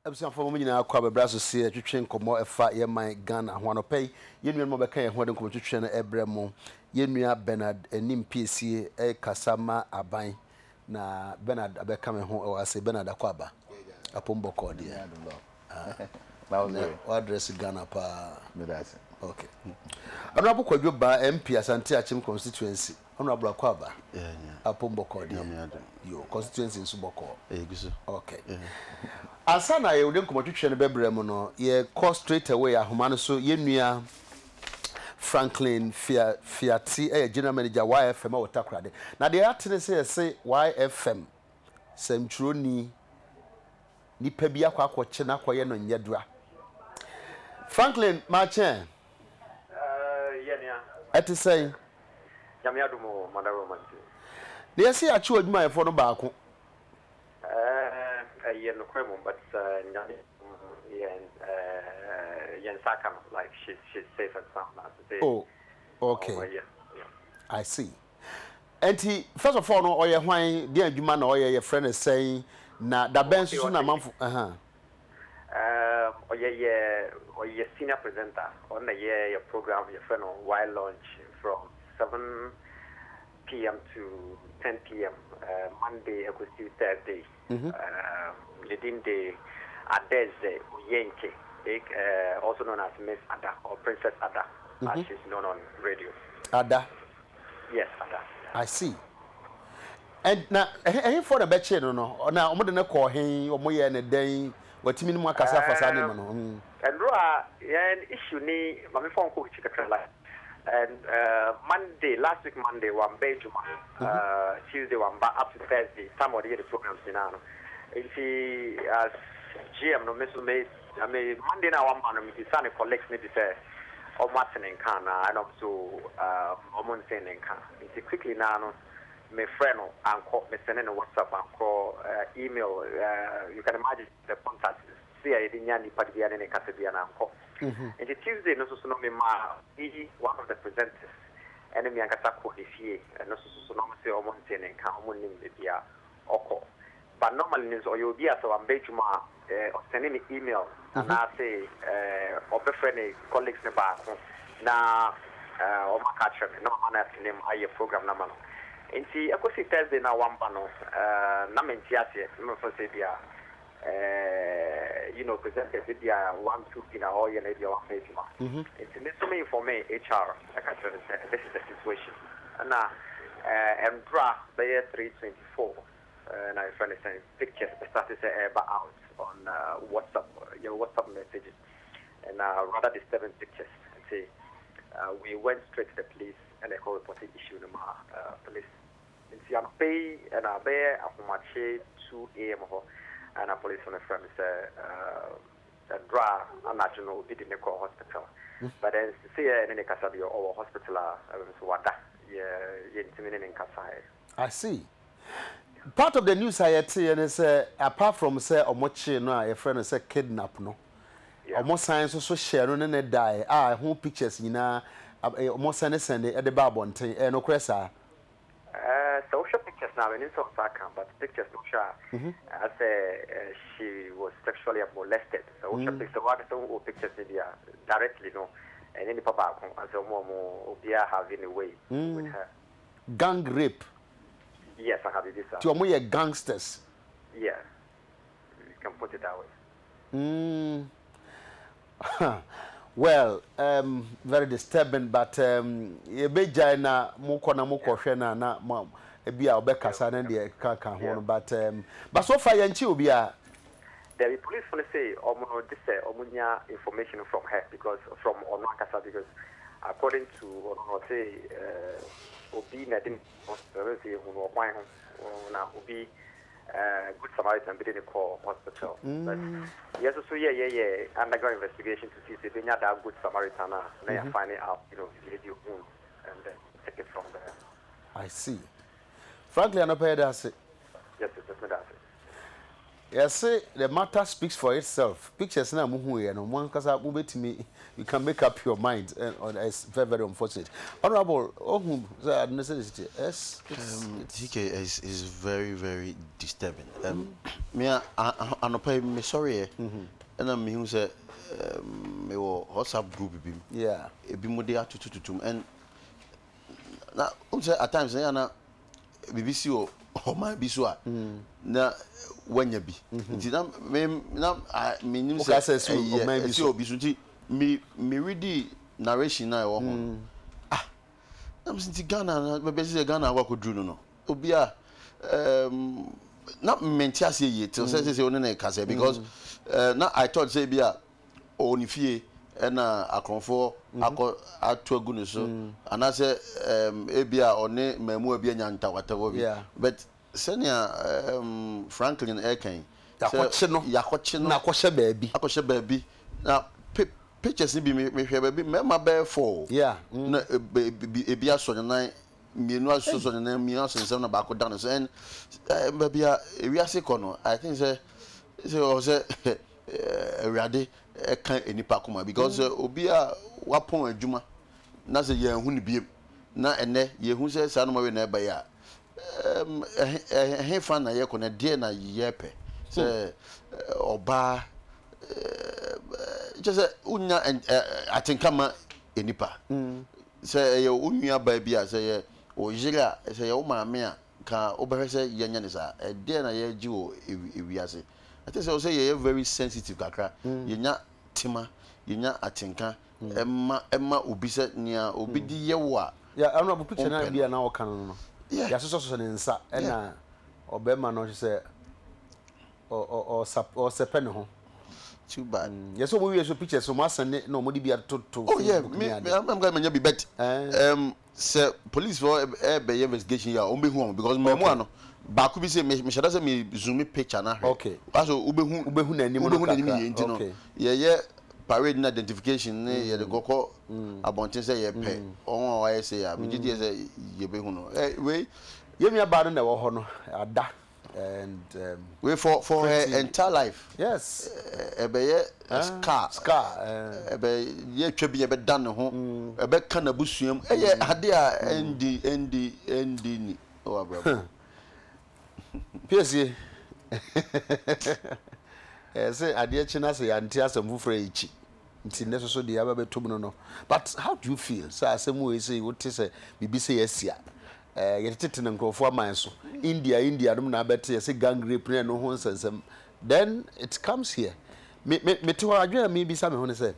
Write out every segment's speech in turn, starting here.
Absent for me now, Quabe Brasso see a train come more a fat ye my gun and one pay. You know, Mobaka and one come to train a bremo. You know, Bernard and Nim PC a Casama Abine. Na Bernard Abekame home or I say Bernard Aquaba. A Pombo Cordia. What dress Ghana pa? Okay. Honorable Quajuba MP as Anti-Achim constituency. Honorable Aquaba. A Pombo Cordia. Your constituency in Suboko. Okay. Asana ye wode nkomotuhwe ne bebrem no ye call straight away ahoma no so ye nua Franklin Fiati general manager YFM Otakrade na de atene say YFM semtroni nipa bi akwakoche na akoye no nyedura Franklin Machen yenia ati say nyame adumo madaro manti de say achi odwuma yefo no baako but like she's safe and sound now. Oh, okay. Oh, yeah. I see. And first of all, no, or your wine, dear Juman, or your friend is saying, na da Ben soon a month. Or your senior presenter on the year your program, your friend on wild launch from 7 p.m. to 10 p.m. Monday, Thursday. Leading the Adekye Nsroma, also known as Miss Ada or Princess Ada, as she's known on radio. Ada? Yes, Ada. I see. And now, for the betche, no, now I'm going to call him or more than a day. What you mean, my casa for Sunday? And an issue, my phone call and Monday, last week Monday, one Benjamin, Tuesday, one up to Thursday, some of the programs in Anno. If he as GM no miss me, I mean Monday now one man with son collects me say or Martin and Kana and also Omonsen and Kana. It's quickly now my friend and call me sending a WhatsApp and call email you can imagine the contact see I didn't yani Padiana and Casabiana and call. And the Tuesday no so no me one of the presenters and me and Casako this year and no so no say Omonsen and Kana Omonim the Oko. But normally, or you'll be at some Benjamin or sending an email and I say, or befriend colleagues in the back now, or my catcher, no man to name a program number. And see, I could see Thursday now one panel, Naman Tiasi, for Sabia, presented with the 1 2 in a oil and maybe one face. It's me for me, HR, I can say, this is the situation. And now, and draft the year 324. And I find pictures started out on WhatsApp, your WhatsApp messages, and rather disturbing pictures. And say we went straight to the police and they call reported issue in the police. And see, I'm pay and I bear a much 2 a.m. and a police on the front say draw a national did in the core hospital. But then see in the Casabio or hospital, so what that you're intimidating Casai. I see. Part of the news I see and say apart from say omochi no your friend say kidnap no. Omo science so share no na die. Who pictures nyina omo send e de ba bonten no kwesa. Social pictures now in so but pictures no share. I say she was sexually molested. So what pictures media directly no and any papa as omo obia having a way with her. Gang rape. Yes, I have this. To are gangsters. Yeah, you can put it that way. Well, very disturbing, but a big giant moko shena na be our bekasa and the kaka but so far and will be a. The police will say this omunya information from her because from Onakasa because according to say Obi na din say who why na Obi good Samaritan be the call hospital. But yes, so yeah undergoing investigation to see if they have that good Samaritan now you find it out, video and then take it from there. I see. Frankly, I know pay that. Yes, that's me that. Yes, the matter speaks for itself. Pictures na muhu here no one kasa ubetimi you can make up your mind and it's very very unfortunate. Honorable ohun necessity. Yes, TK is very very disturbing. Me anopa me sorry and me who say me wo WhatsApp group bi. Yeah. Ebi mo dey atututum and na at times na BBC o my biso na wanya bi nti na me nim say o my biso bi so nti me read narration na wo ho na me sinti Ghana na be say Ghana wa ko dru no obi a na menti ase ye till say oni na kase because na I thought say bi a oni fie na akronfo akọ atuagu no so anase ebia one mamu ebia nyanta watawo bi but senior Franklin Ekan yakoche no akọhye baabi na pictures ni bi me hwe baabi mema be 4 na ebia so nan mienu aso so nan mienu aso nsem na ba ko dan so and baabia ewiase ko no I think say Rade can enipa kuma because obi a wapon adwuma na se ye hu ne biem na ene ye hu se sa no ma we na ba ya he fan na ye ko na de na ye pe se oba just unya atinkama enipa se ye unua ba bia se ye o jira se ye o maame a ka obere se ye nya ne sa de na ye ji o ewiase I think say you're very sensitive kakra. Yenya tima, yenya atinka. Emma obi se nia obi di yewa. Yeah, I know picture na bia na o kan no. Yeah, so ne nsa e na obema no say o sepe ne ho. Too bad. Yes, so we show pictures so masane no mo di bia to. Oh yeah, I'm going to be bet. Say police for be investigation ya ombe hu because me mo ano. Baku bi say me shada say me zoom picture na. Okay. Aso ubehu na anim ye nti no. Ye parade na identification ne ye de goko abontin say ye pe. On why say ya me gidi say ye behu no. We ye me aba na wo ho no ada and we for her entire life. Yes. Ebe ye scar ebe ye twa bi ye be dan ne ho ebe ka na busuam ye ade a endi ni o abra. Pierce say Adekye na say anti asem fufura ichi nti ne so de aba betum no but how do you feel say asem we say what say bibi say yesia yetete ne nkrofo aman so India dum na bete say gang rape ne no ho nsensem then it comes here me to adwena me bi sa me ho ne say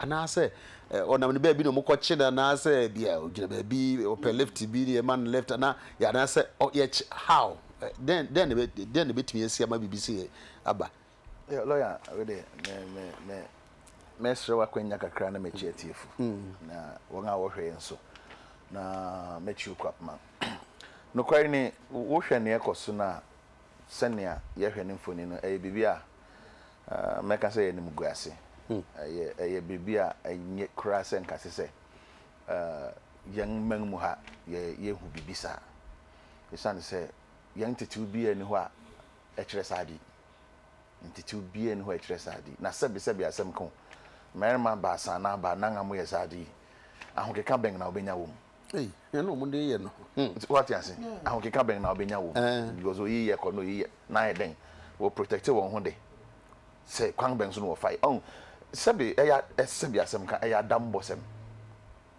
ana say onam ne ba bi no mokɔkye na na say bia ogina ba bi open left bi ne man left na ya na say how then the bit me see my BBC aba lawyer we dey me sure wa kwanya kakra na mechi atiefu na won a wo hwe nso na mechi kwap ma no kwari ni wo hwe ne ekoso na senia ye hwe ne mfoni no bibi a meka say enim guase bibi a enye kra se nkase se yang manmu ha ye hu bibisa isan se yang tetu bi eni ho a ekire sadi ntetu bi eni ho ekire sadi na sebi asem ko merma ba sana ba nanga mo ye sadi ahokeka beng na obenya wo eh no mo de ye no what you say ahokeka beng na obenya wo because o yi ye ko no yi na ye den wo protect won ho de say kwan beng so no fight sebi asem ka eya dambosem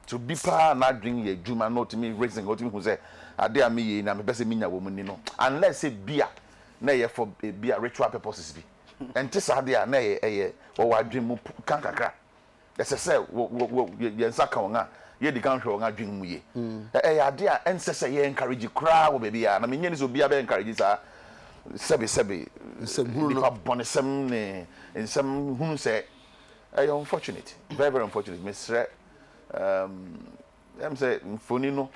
to be pa na drink ye juma not me raising what me who say ade am ye na me bese minya wo ni no unless say bia na ye for bia ritual purposes bi enti sa ade a na ye wo wadwen mu kan kakra ese say wo ye nsaka won a ye di kan hwe won adwen mu ye ade a ense say ye encourage kra wo baby a na me nyani so bia be encourage sa sebi nsem pa bonesem ne nsem hunu say unfortunate very very unfortunate Mr. I'm say mfoni no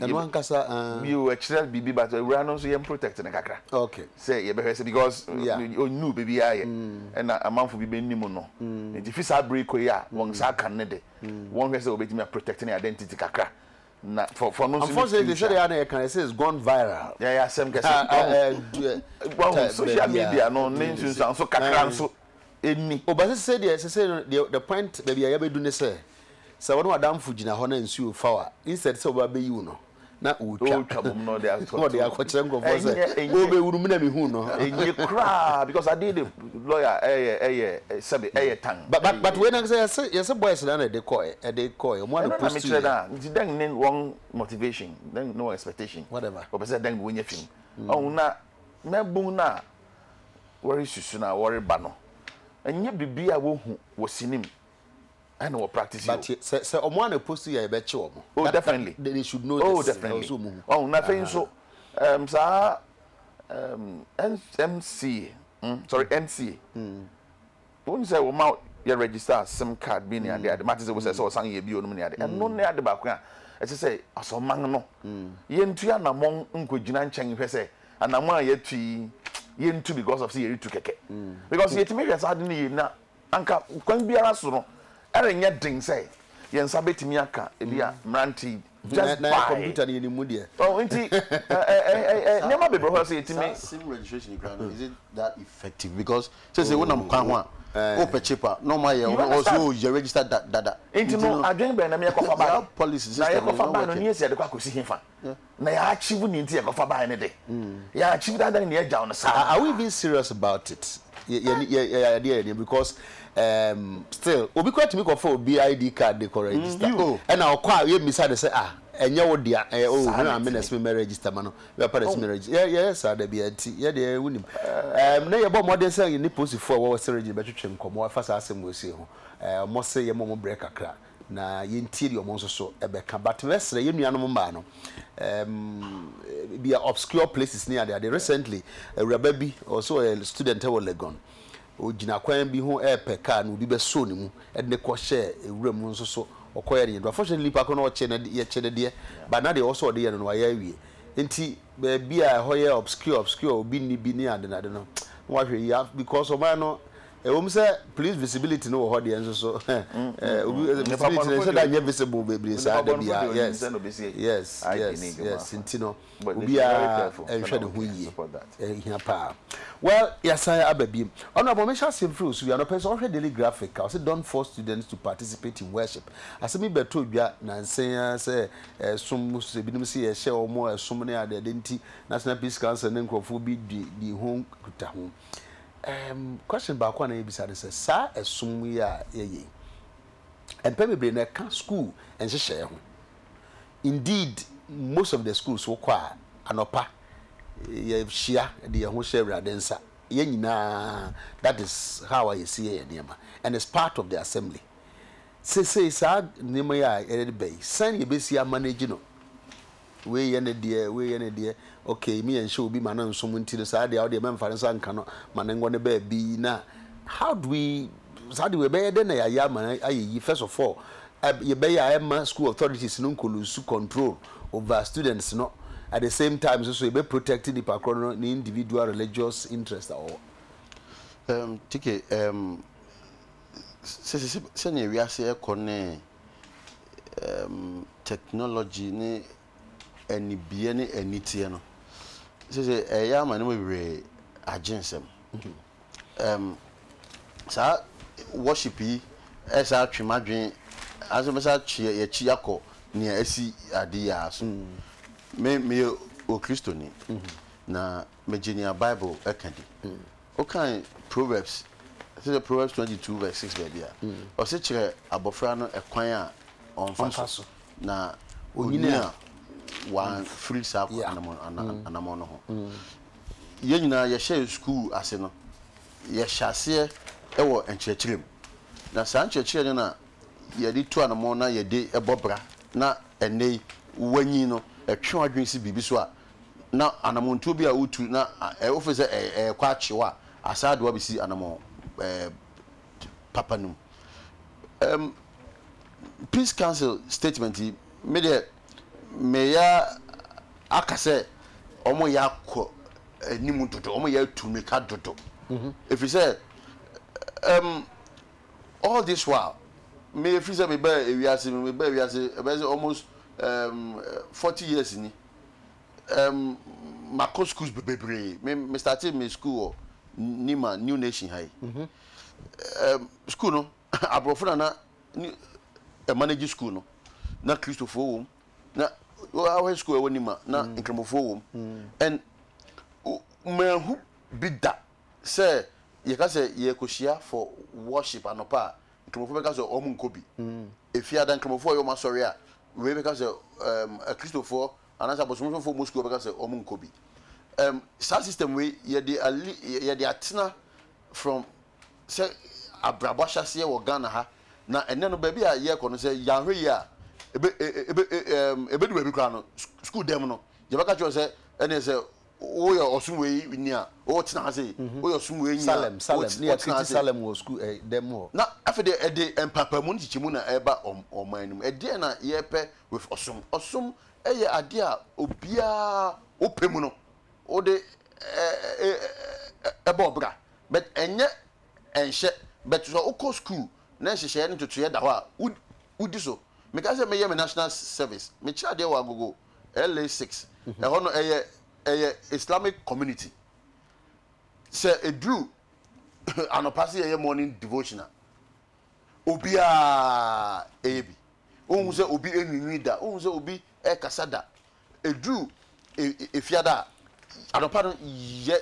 and one kasa you actually bibi but we are not so you protect na kakra okay say you be say because you knew baby aye and a man for bibi nimu no if you say break ya won sa kan ne de won say obetimi protect na identity kakra na for no unfortunately they say they can say it's gone viral. Yeah, same case. Well, social media no name so kakra so eni. O ba say the point baby ya be do ne say one adam fujina ho na nsuo fawa instead say oba be you no na utwa bom no they are akwache ngo for say o be wuru me na me hu no enye kra because I did the lawyer sabe tang but when I say yes boys na dey call mo na post you then wrong motivation then no expectation whatever o be say then we nyefim oh na mebu na worry susu na worry ba no enye bibia wo hu wo sinim and we practice but say omo na post you e be che omo oh definitely they should know oh this definitely oh nothing so MC sorry NC when say we ma you register SIM card be near there the matter say we say so san ye bi onum near there and no near the back a e say asoman no ye ntu anamon nkogina nchen hwe say anamon a ye tui ye ntu because of say ye tu keke because ye timi hwe sa de ni na anka kwan biara so no ere nya den say ye nsa betimi aka e bia mranti just na computer ni mu de oh nti never be bro say ye timi sim registration in ground is it that effective because say when am kwan ho a open cheaper normal ye also you register that nti no adwen be na me kofa ba policy na ye system kofa ba no ni esi de kwa kosi hinfa na ya achieve ni nti ye kofa ba ne de ya achieve that ni ye jaw no sa are we being serious about it yeah because still obi kwat me for BID card they correct register and now kwa we misa dey say enye wo dia na me na register ma no we pa dey register yes ada bi anti ye dey wunim na ye bo modern say ni post for wo say register betwetwe nkomo afa sa asem wo sie ho mo say ye mo break akra na ye ntie di omo so e be ka but wesre ye nuanom ma no be obscure places near there recently reba bi also a student e wo Legon ogina kwan bi ho peka na obi be so ni mu e de ko share ewura mu nso so okoye de unfortunately pa ko no che na ye che de but na de also de ye no wa ya wie enti be a hoye obscure obi ni bi ni ade na de no wa hwe ya because o man no say police visibility no ho de enso so visibility say that visible be say that be yes intino obi a ehwe de ho yie ehia pa well yes I ababi honorable mention simple so we are no person hwe daily graphic I say don't force students to participate in worship asemi beto dwa na nsen say som so binim say ye hye omo som ne ade nti national peace council ne nkofo bi di ho kuta ho question back one ebisa dey say sa esum ya ye empebe na ka school and hye ho indeed most of the schools wo kwa anopa ye hia de ye ho hye radensa ye nyina that is how I see ye nema and it's part of the assembly say sa nema ya e be san ye be sia manage no we ye ne de okay me and show be man nso mu ntire sa de audio memfa nso anka no manengo ne ba bi na how do we be de na ya man ayi first of all ye be ya ma school authorities no nkolusu control over students no at the same time so you be protecting the pakro no individual religious interest or tike se ne wiase e kone technology ni eni bie ni enitie no se eya ma no we agensem sa worship yi esa atwemadwen azomesa ye chi yakọ ni asi ade ya so me o Kristo ni na Virginia Bible ekadi o kan Proverbs say Proverbs 22 verse 6 baby o se kire abofra no ekwan a onfa so na onyina one free sap anamo no ho ye nyina ye share school ase no ye hyase e wo enkyerkyerem na san enkyerkyere na ye di to anamo na ye de ebobra na enei wanyi no etwe adwen si bibi so a na anamo nto bi a utu na ofese kwa kyewa asade wa bisi anamo papa num Peace Council statement me ya akase omo ya ko nimu dodo omo ya tumika dodo if you say all this while me if you say me be ewiase me be ewiase almost 40 years ni my schools bebre me started my school Nima New Nation High school no abrofo na manage school no na Christopher wo na our school wo Nima na Nkremofo wo and me who be that say you can say ye koshia for worship anopa Nkremofo be ka say omu nkobi if you dan Nkremofo yo ma sorry a we be ka say Christopher anasa bosomo for Moscow be ka say omu nkobi sound system we ye the atena from say abrabasha se wo Ghana ha na ene no baby a ye ko no say yanhwe ye a ebe du baby kra no school dem no je baka cho say ene say wo yo osumwe ni a wo tena ha say wo yo osumwe ni Salem ni a Salem wo school dem ho na afede ede empapa mu nchichimu na eba omanum ede na ye pe with osum eye ade a obia opemu no o de ebobra but enye enhye but so oko school na hyehyɛ no totoye da ho a udi so me ka say me ye me national service me chia de wa gogo LA6 ho no eye Islamic community say edru anopase ye morning devotional obia ebi ohun say obi enwinwi da ohun say obi kasada edru efiada anopa no ye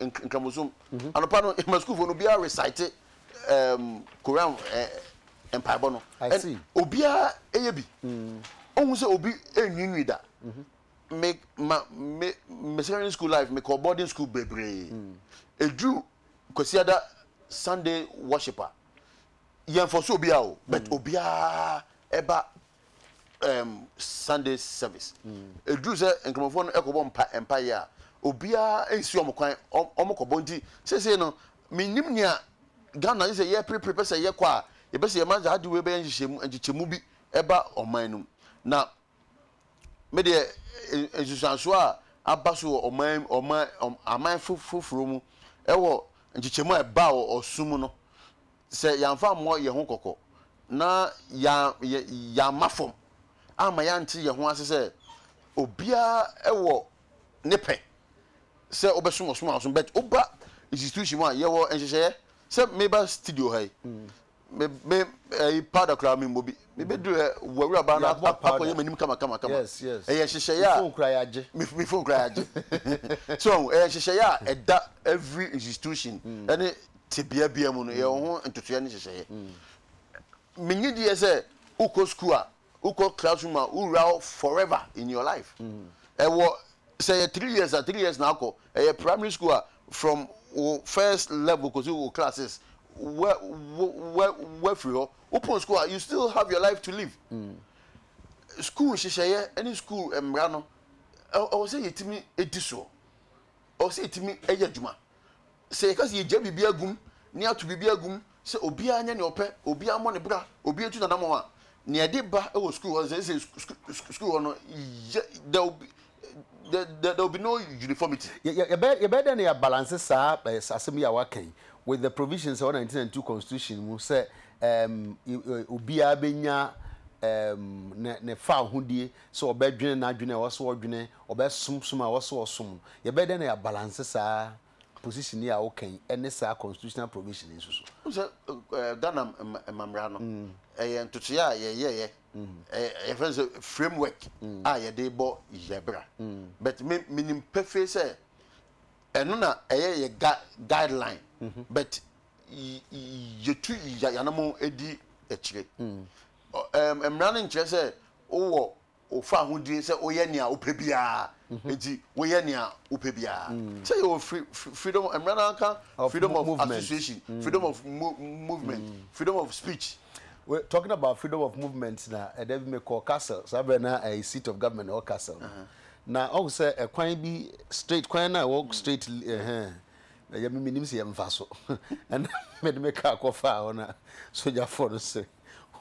nkramozum anopa no my school for no bia recite Quran empire no I see obia eyebi ohun say obi enwinwi da me secondary school life me call boarding school bebre edru kwasiada Sunday worshiper yen for so obia o but obia eba Sunday service edru say nkromofo no ekobo empire a obia ensi omkwan omokobo nti sese no minim nia Ghana is ye prepare say ye kwa ye be say ye manza hadi we be nchichemu bi eba omanum na me de esusanso a abaso oman fufuro mu ewo nchichemu eba osum no say yamfa mo ye ho kokko na ya mafom ama ya nti ye ho ase se obia ewo nepe se obesom osom but oba institution wa ye wo enhyehyɛ se meba studio hai me powder kra me mobi me be do wawura ba na akọ ye manim kama yes hyehyɛ ya phone kra ya je me phone kra ya je so hyehyɛ ya eda every institution any tibia bia mu no ye ho ntotoya ne hyehyɛ menyi die se uko school a uko classroom a ura forever in your life ewo say 3 years na akọ primary school a from first level cause you classes where free open school you still have your life to live school hyehyɛ any school emra no o say yetimi ediso o say yetimi eyaduma say cause ye bibia agum ni atu bibia agum say obi anya ne opɛ obi amɔ ne bra obi etu na damo a ne ade ba e wo school say school no there will be no uniformity. You better than balance sa asem ya wakan with the provisions of 1992 constitution mu say obia benya ne fa hodie so obedwene na adwene wo so odwene obesum a wo so osum you better than balance sa position ya wakan ene sa constitutional provision nsusu so Ghana mamra no ntoto ya ye friends framework ye dey bo yebra but minim perfect say eno na ye guideline but you tu yanamo edi ekire emra no nkire say wo ofa hodie say oye nia opebia enti woye nia opebia say you freedom emra na kan freedom of association freedom of movement freedom of speech. We're talking about freedom of movement now. They make call castle. So a seat of government or castle. Now, also a quite be straight. Quite now walk straight. You mean say I'm faso. And made me car go far on a soldier for the say.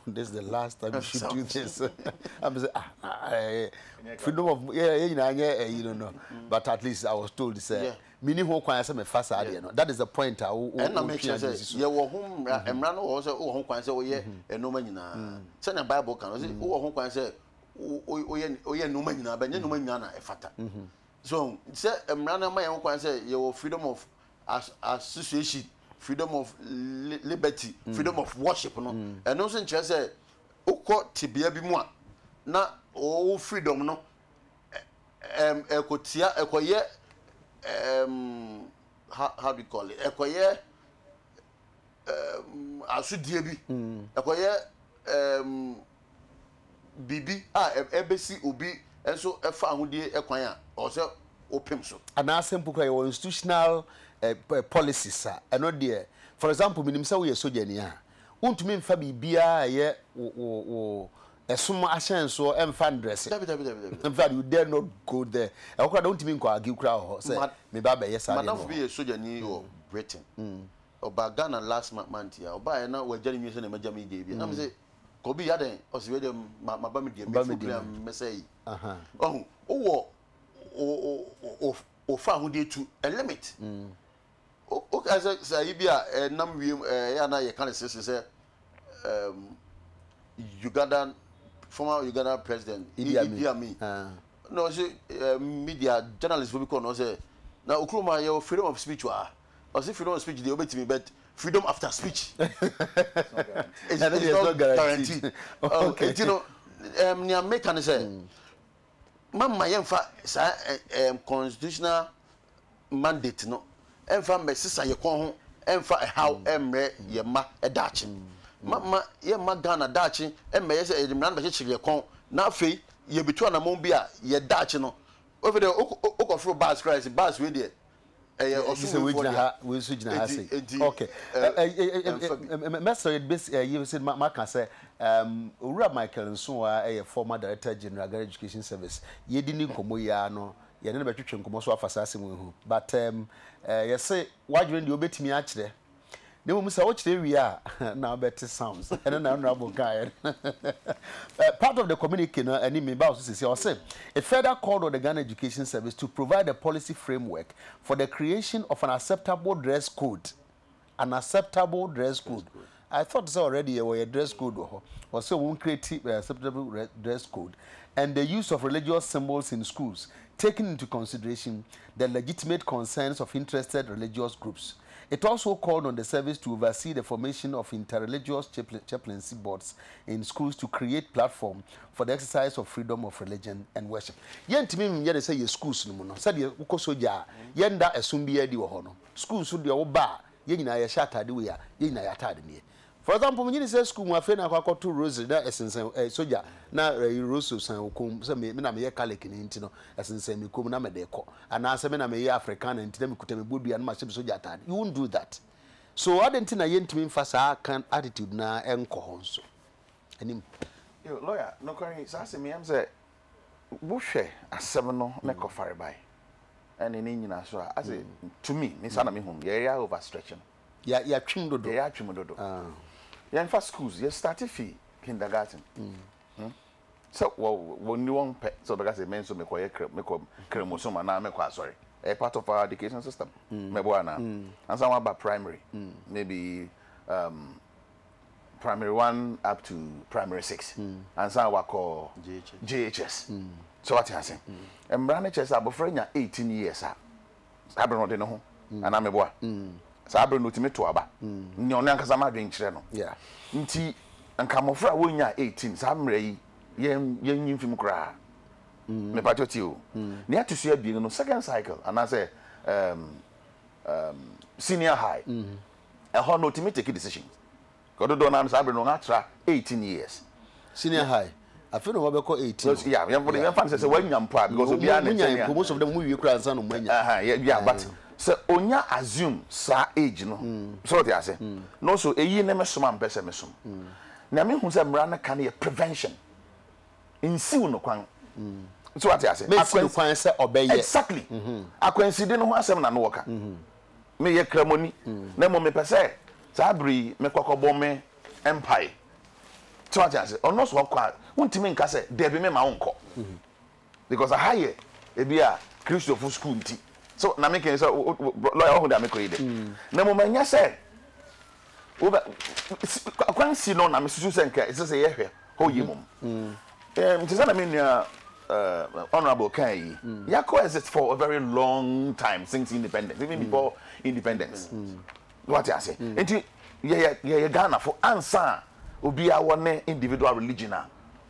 This is the last time you should do this. I'm say freedom of you don't know. But at least I was told say. Meaning who kwanya say me fast ade no that is the point I and make sure say ye wo hom emra no wo say wo hom kwanya say wo ye enoma nyina say na bible kan say wo hom kwanya say oye no man na benye no man na efata so say emra na man kwan say you freedom of association, freedom of liberty, freedom of worship no and no say say ukọ tibia bi mu a na o freedom no ekotia ekoye how do you call it ekoye asudie bi ekoye bibi ebesi obi enso efa ahodie ekwan a o se opem so ana simple kwa your institutional policies eno de for example minim say we soja ni a untumi mfa bibia ye wo esom ahyenso emfa ndress in fact you dare not go there e kwa don't mean kwa agi kra ho say me ba be yes madam for be soja ni o Britain oba Ghana last month ya oba na wajani nyi se na majami de bi na me say kobi ya den o se we dem maba me de me program me say o fa ho de tu a limit o as say bia nam wi ya na ye kan say Ugandan former Uganda president Idi Amin no say media journalists will be no say na okroma your freedom of speech wa or say freedom of speech dey obey me but freedom after speech it's not guaranteed. Okay you know ni American say mama yemfa sa constitutional mandate no emfa mesisa ye kon ho emfa how emre ye ma edachi mama ye ma Ghana dachi emme ye say edimran be chire kon na afei ye bitu na mom bia ye dachi no over there okofro bus crisis bus we there osu we sujina ha say okay Mr. Base you said maka say Owura Michael Nsroma former director general Ghana Education Service ye di ni nkomo ya no ye ne be twetwe nkomo so afasase mu hu but ye say wadwere de obetimi a kire ne mo say wo kire wi a na better sounds and na honorable guy part of the communique no ani me ba so say o say a further call on the Ghana Education Service to provide a policy framework for the creation of an acceptable dress code. I thought so already a dress code or so won't create acceptable dress code and the use of religious symbols in schools, taking into consideration the legitimate concerns of interested religious groups. It also called on the service to oversee the formation of interreligious chaplaincy boards in schools to create platform for the exercise of freedom of religion and worship. Yentimi ye say ye schools no no said ye uko soja yenda esum bia di wo ho no schools so de wo ba ye nyina ye shatade we ya ye nyina ya tade ne. For example, when you say school mo afa na akwa to rose na esensen soja na rose san okom say me na me ye kalik ni nti no esensen me kom na me de ko ana say me na me ye african nti na me kuta me bodua na ma se soja tade. You won't do that. So I didn't na yentimi mfa sa kan attitude na enko ho so anim yo lawyer no kwari sa se me am say wo hwe asem no na ko fare bai and ni nyina so as to me sa na me hum ye ya overstretching ya twim dodo ya twim dodo in first schools you started fee kindergarten so when you want so because it means so me kremosoma na me kwa sorry a part of our education system me boana and some about primary maybe primary 1 up to primary 6 and some we call JHS so what you saying and brand HS abofrenya 18 years abro no de no ho ana me boa sabre no timi to aba ni ono ankasa ma dwen kire no yeah nti anka mofra wonya 18 sa mra yi yen nyimfim kra me patoti o ni atusu abien no second cycle and say senior high e ho no timi take decisions godo do na sabre no atra 18 years senior high I feel no be call 18 yeah we fan say wanya mpo because obi an most of them we kra ansa no mwanya yeah but so onya assume sa age no so what you say no so eyi ne mesoma mpese mesom na me hu say mra na kan ye prevention insiw no kwan so what you say akwan kwan say obeye exactly akwanside no ho asem na no woka me ye kramoni na mo me pese sa bri me kokobo me empire so what you say ono so kwa wontimi nka say debi me ma wonko because a higher e bia Christopher school nti so na make so lawyer who da make read na mo manya say kwansi no na me susu senka say ye hwe ho yimum I mean, Honorable Kai, Yako exists for a very long time since independence, even before independence. What I say? Until Ghana for answer will be our individual religion,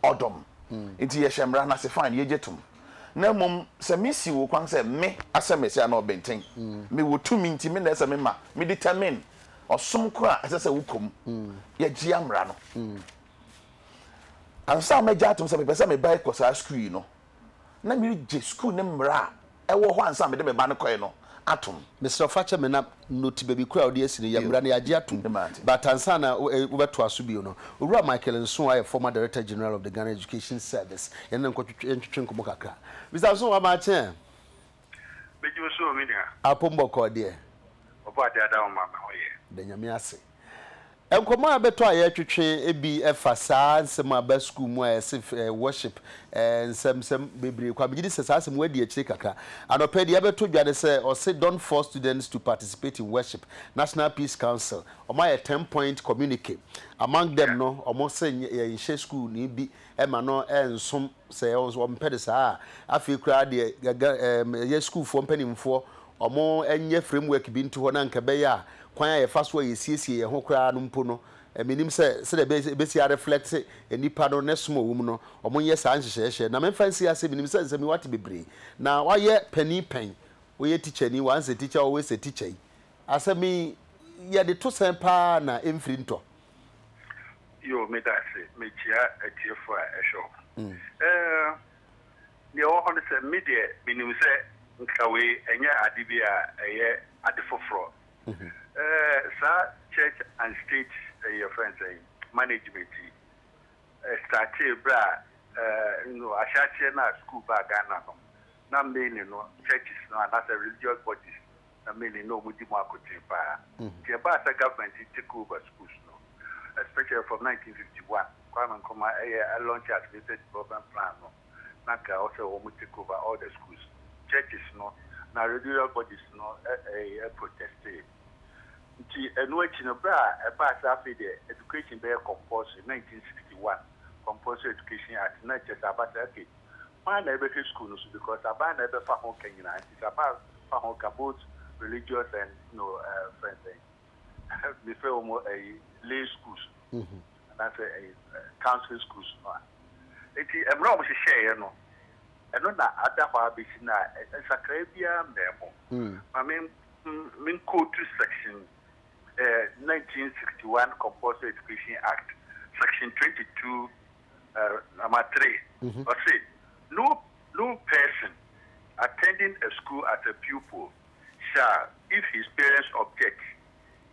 Odom. Until Yeshamra na se fine yejetum. Na mum se misi wo kwan se me aseme se na obenten. Me wo tumi nti me na se me ma me determine osom kra ase se wukom. Ye gia mra no. Ansa me jatum se me pese me buy kosa school no. Na me je school ne mra e wo ho ansa me de me ba ne koy no. Atom Mr. Facha me na noti baby kura odi esi ne yamra na yaje atom but ansa na ubeto asubio no owura Michael Nsroma a former director general of the Ghana Education Service yen nkotwetwe nkomo kakra Mr. Nsroma ma chen beju so mi dia apombo ko de oba de ada o ma hoye de nyame ase enkomo abeto aye twetwe ebi efasa nsem aba school mu a worship nsem bebre kwa bigidi sesa asem wadi akire kaka anope de abeto dwade se or say don't force students to participate in worship. National Peace Council oma a 10-point communique among them no omo say in school ni bi e ma no ensom say o mpede sa afi kra de ye school for mpanimfo omo enye framework bi nto ho na nka be ya kwan ya faso ye siesie ye ho kra no mpo no minim se de be si reflect enipa no nesomo wum no omo ye sa nhyehyehye na memfansi ase minim se mi wate bebre na wa ye pen we ye teacher ni once a teacher always a teacher ase mi ye de to sen pa na emfiri nto yo me da se me chia etiefo a ehwo ne o hono se me de minim se nkawe enye adibia eye adefofro church and state your friends management started bra ashache na school ba Ghana no na many no churches no and as a religious bodies na many no mudi mo akotin pa the ba government take over schools no especially from 1951 Kwame Nkrumah launch activated development plan no na ka also we take over all the schools churches no na religious bodies no protested nti eno achi no bra e ba sa fe de education be compulsory 1961 compulsory education act na che abata okay man na be school no because abana be fa ho kanyina nti about fa ho both religious and friends me fe omo lay schools that's a council schools no eti emra mo hye no eno na adakwa be si na sakra bia mbemo I mean code to section 1961 Compulsory Education Act, Section 22, number 3. Or say, no person attending a school as a pupil shall, if his parents object,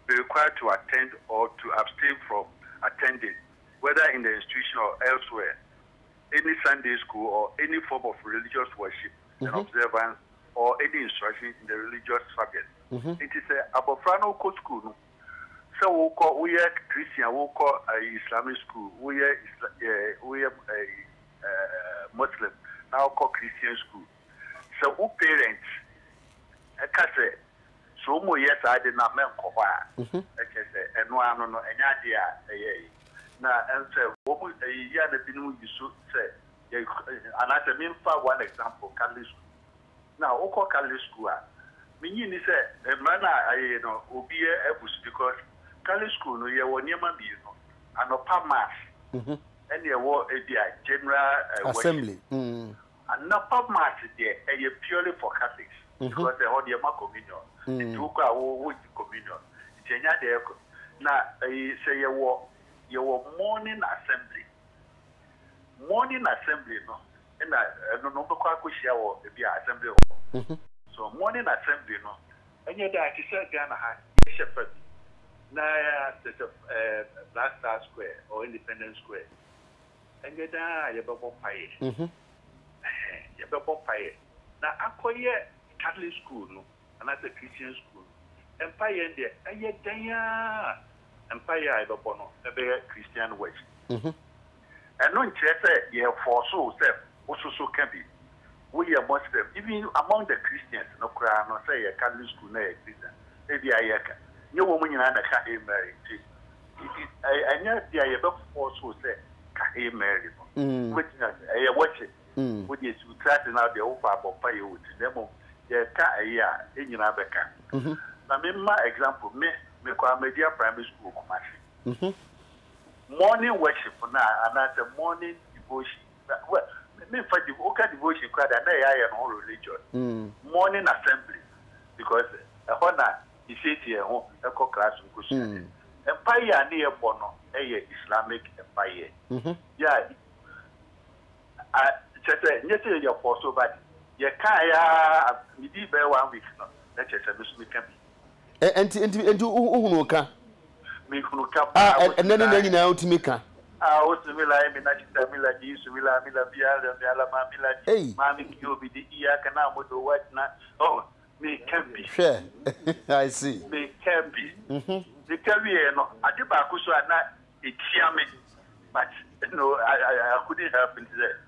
be required to attend or to abstain from attending, whether in the institution or elsewhere, any Sunday school or any form of religious worship and observance or any instruction in the religious subject. It is a Abofrano school. So we are Christian, we call Islamic school, we are Muslim, now call Christian school. So who parents, I can say, so more yes, I did not make I can say, and no, any idea, now, and say, what would a year and a bit you should say, and as a mean for one example, Catholic school. Now, who call Catholic school? Meaning is a man, will be able because Catholic school, no, you were near my business, and upper mass, and you were a general assembly, and upper mass there, purely for Catholics, because they hold your communion, the two communion, Jenya there. Now, say you were morning assembly, no, and I don't know what be assembly. So morning assembly no, and yet I said Ghana shepherd. Now there's a Black Star Square or Independence Square, and yet you babo pay. You babo pay. Now I call ye Catholic school no, and that's a Christian school. Empire there, and yet Empire I babo no, a very Christian way. And no interest you for so self also so can be. We are Muslim, even among the Christians, no cry, no say a Catholic school, no Christian. Maybe I can. No woman in a married. And yet, the other also say Hey Mary, which I watch it. Which is starting out the offer of fire with them. They can't a year in Abeka. Now, my example, me media primary school commercial. Morning worship now, and that's a morning devotion. Well, me for the vocal devotion, crowd, and I am all religion. Morning assembly, because a honor is here, a classroom question. Empire near Bono, a Islamic empire. Yeah, I just say your apostle, but you can't, you did bear 1 week. That's just a Muslim. And unuka me kunuka and then you know to make a was similar in Mila G, Mila Biala, Mila, Mammy, you'll be the Iacana with the white nut. Oh, me can be. Sure, I see. Me can be. The career, no, I did Bakuso at not a chiamin, but no, I couldn't help it there.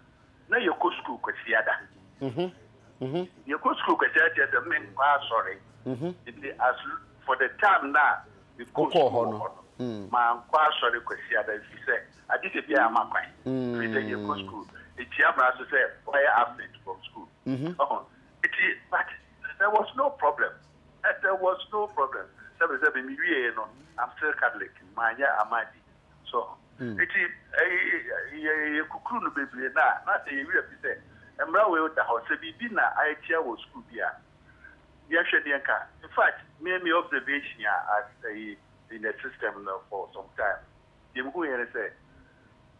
Now you go school, Quasiada. You go school, Quasiada, the men are sorry. As for the time now, we go my sorry, Quasiada, if you say, I did a beer, my mind. We take you go school. It's Yamma to say, why absent from school. But there was no problem. There was no problem. I'm still Catholic. Manya Amadi. So it is a kukunu baby now. Not a real say. And now we would have dinner. I chair was school here. Yes, in fact, many observation in the system for some time. You go here and say,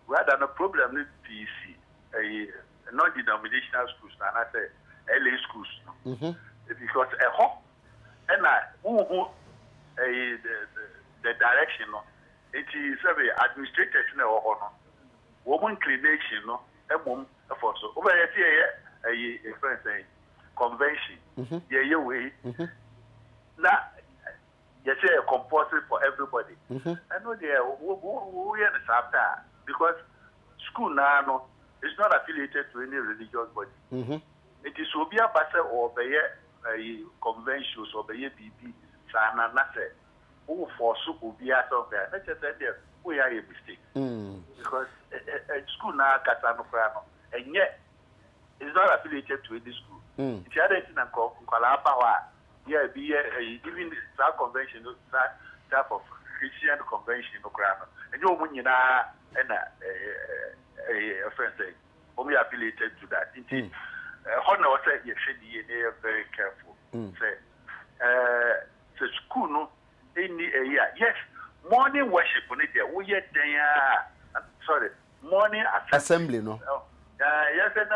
rather than a problem with PC, a non-denominational schools, and I say LA schools. Because a home and I the direction, it is very administrative or woman inclination, a woman for so over here a friend saying convention. Yeah, way. Now you say a compulsory for everybody. I know they are after because school now is not affiliated to any religious body. It is Obia Basa or a conventions or the BB. Sana Nase, who for super be out of there. Let's just say we are a mistake. Because a school now, Catano Frano, and yet it's not affiliated to any school. It's other thing and Kalapa, yeah, be even that convention, that type of Christian convention, and you're when you are a friend saying, only affiliated to that. Indeed, Honor said you should be very careful. Say, the school no in the area. Yes, morning worship on it. We yet sorry, morning assembly no. Yes, and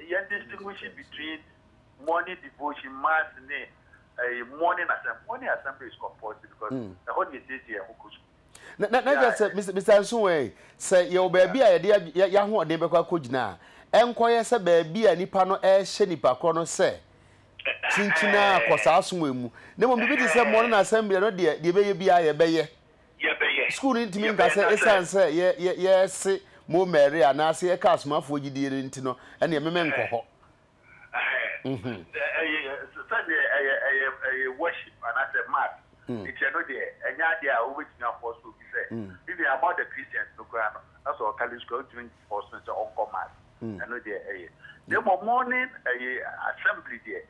you distinguishing between morning devotion, mass, and a morning assembly. Morning assembly is compulsory because the whole is here. Mr. Sunway, say your baby idea, Yahoo, neighbor coach now. Enquire, say, baby, and Nipano, Shenipa, Chrono, say. Chinchina, Cosaswim. Never be this morning assembly, no dear, the baby I obey. School into me, I say, yes, more Mary, and I see a customer for you, dear Intino, and your men. Sunday, I worship, and I said, Mark, it's another day, and idea which now for to be said. If you are about the Christians, no crown, that's all Callis go to enforcement on command. Another the morning assembly there.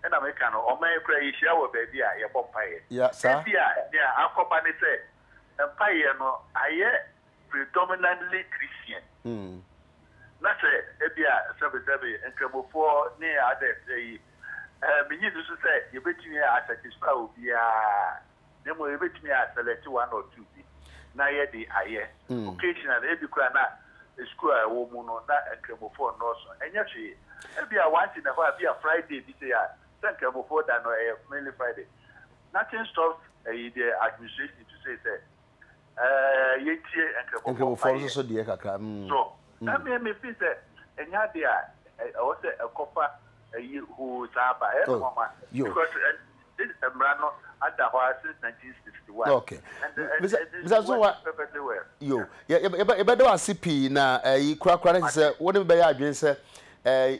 And American or my cray shower baby, I am vampire. Yes, sir. Yeah, our company said, Empire, no, I am predominantly Christian. Not a service and trouble for near others. We need to say, you bet me at satisfy will be then we bet me at select 1 or 2. Now, yet the I occasionally every crown a school a woman on that and trouble for North. And yes, maybe I want in a while be a Friday this year. Thank you before that, no, mainly Friday. Nothing stops the administration to say that. Yet, and go for so dear. So, I mean, if it's a Nadia, I was a copper who is up by because this Embrano at the house since 1961. Okay. That's what perfectly well. You, but do I see na a crack said, whatever by again said,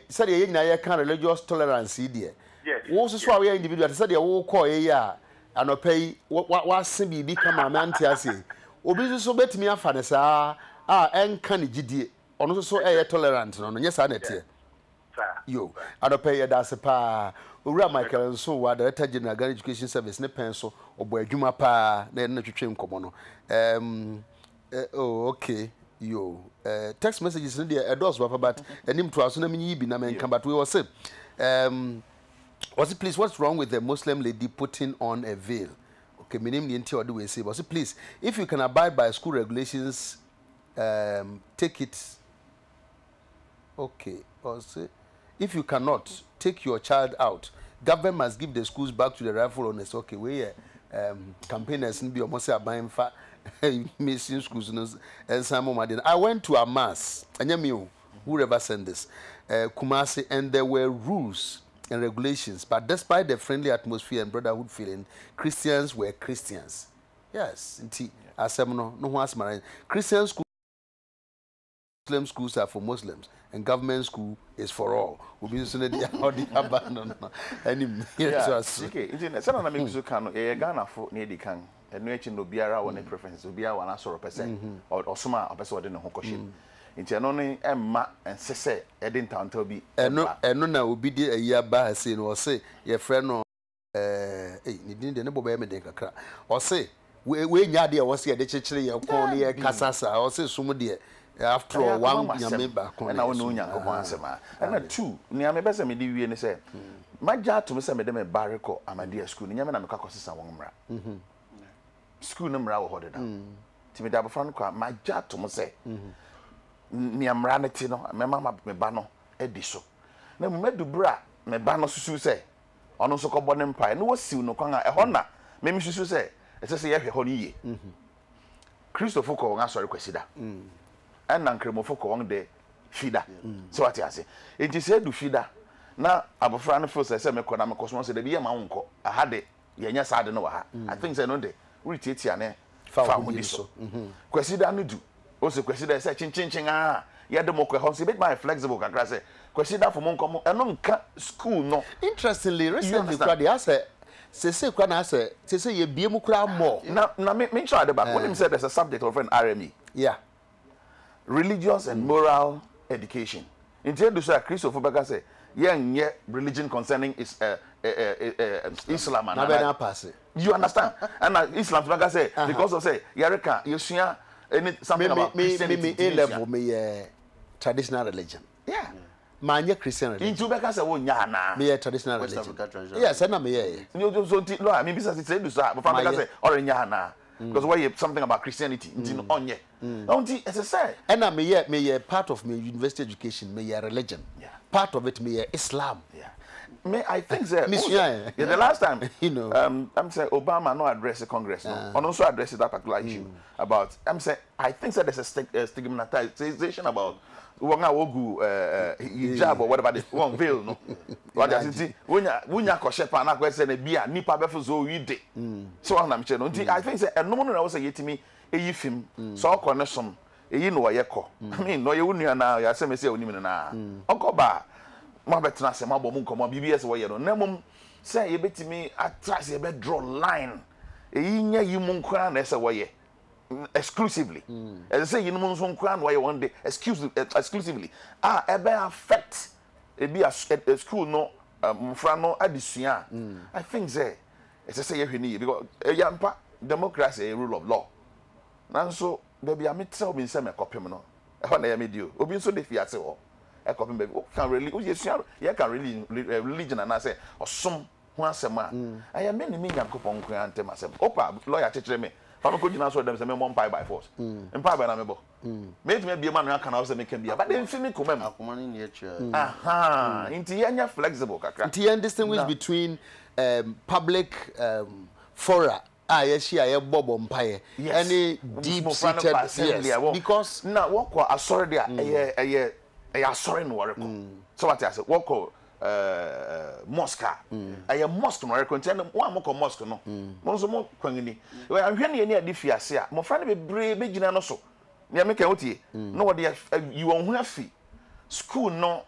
said you can't religious tolerance, dear. Yes. Also, so we are individual. Said you will call a year and pay what Simbi become a man. Obi so bet me a fanasa enka ne gidie ono so tolerant no nyɛ saa na tie yo adope ye da se pa owura Michael Nso wa Director General Ghana Education Service ne pen so obo adwuma pa na na twetwe nkomo no okay yo text messages in there does but enim to aso na menyi bi na menka but we was say please what's wrong with the Muslim lady putting on a veil? Okay, my name is Nti we say, but please, if you can abide by school regulations, take it. Okay, also, if you cannot, take your child out. Government must give the schools back to the rightful owners. Okay, we campaigners and be almost buying missing schools and some more. I went to a mass, and whoever sent this, Kumasi, and there were rules and regulations, but despite the friendly atmosphere and brotherhood feeling, Christians were Christians. Yes, Christian schools, Muslim schools are for Muslims, and government school is for all. We be using the abandon. Any okay, some of them make can Ghana for near the can, and no no biara one preference, biara one answer percent or some a person in Hokoshi. Inti no ne emma ensese ede ntantaw bi eno na obi di ayi ba say no say ye frɛ no ni din de ne boba me de kakra o say we nya de o say de kyekere ye ko ne ye kasasa o say sum de after all one nyame ba ko na wona onya ko ansema na two ni ame be say me di wie ne say magya to me say me de me bareko Amadia school ni nyame na me ka kosesa won mra school no mra wo hode da ti me da bofra no kwa magya to me say ni amra ne ti no me mama me ba no edi so na mu medubra me ba no susu se ono so kobo ne mpa na wasiw no kwan a ho na me susu se ese ye hwe ho ni ye Christopher ko nga sori kwasida en na nkremofo ko won de fida so what you say enti se du fida na abofra no fo se me ko na me ko so se de bi ye ma wonko aha de ye nya sa de no wa ha I think say no de we tietia ne fa mu di so kwasida no du also consider say chinchin ya de mokwe ho say bit my flexible kakra say consider for monko eno nka school no interestingly recently they say kwa na say ye bie mu kra more na me try the back when him said there's a subject of an RME religious and moral education intend to say Christopher Baka say ye religion concerning is Islam and you understand and Islam Baka say because of say yareka yesua something about Christianity. A level me traditional religion. Yeah. Manya Christian religion. Into Beka say wonya na. Me traditional religion. Yes, na me ye. You so no, I mean business say do so. But Beka say orenya na. Because why something about Christianity into onye. Onti as I say. Na me ye part of me university education me ye religion. Yeah. Part of it me ye Islam. Yeah. Me I think that the last time you know I'm saying Obama no address the Congress no and also addresses that particular issue about I'm saying I think that there's a stigmatization about wonga wogu hijab or whatever the one veil no what does it wonya ko shepa na ko say na bia nipa be fo so wi de so on am che no I think say no no na wo say yetimi eyi film so ko ne som eyi no ye ko I mean no ye wunu na ya say me say onimi na okoba ma betra se ma bom nkomo BBS wo ye no na mum say ye betimi atras ye be draw line eyi nya yi mu nkwa na se wo ye exclusively as say you know so nkwa na wo ye one day exclusively e be affect e be a school no mfra no adisua I think say say ye hwani because yampa democracy a rule of law nanso there be a metre obi se me kopem no e ho na ye medio obi so de fiase ho e kopem be can really you can really religion and I say osom ho asema I am me nyankopon ko antem asem opa lawyer chechere me fa ko gina so dem se me mo mpai by force mpai by na me bo me timi bia ma no aka na so me kan bia but dem fini ko mem akoma ni ne echa aha inti yanya flexible kakra inti yan distinguish between public fora yes ya bobo mpaye any deep seated yes because na woko asori dia asori no woreko so what I say woko mosque aye mosque no woreko ntene wa moko mosque no mo nso mo kwangini we ahwe ne ni adi fiase a mo fra ne bebre begina no so ne me kan otie no wo de you won hu afi school no